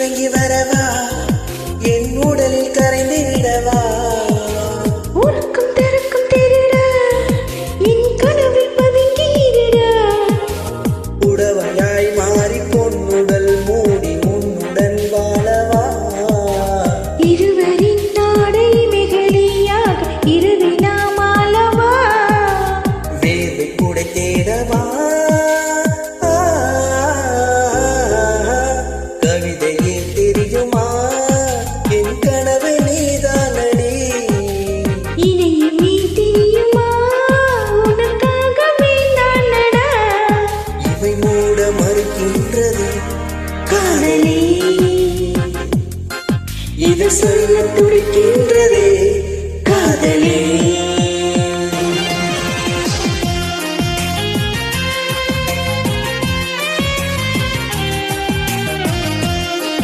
இறங்கி வரவா, என் உடலில் கரைந்து விடவா. உறக்கம் திறக்கும் திருட, என் கனவில் பதுங்கிட. உடவையாய் மாறி பொன்னுடல் மூடி உன்னுடன் வாழவா. இருவரின் நாடை மிகலியாக இரவி நாம் ஆளவா. வேர்வை கூட தேடவா. கவிதையே தெரியுமா, என் கனவு நீதானடி. இணையும் நீ தெரியுமா, உனக்காகவே நான் நட. இவை மூட மறுக்கின்றது காதலி, இது சொல்ல துடிக்கின்றதே காதலி.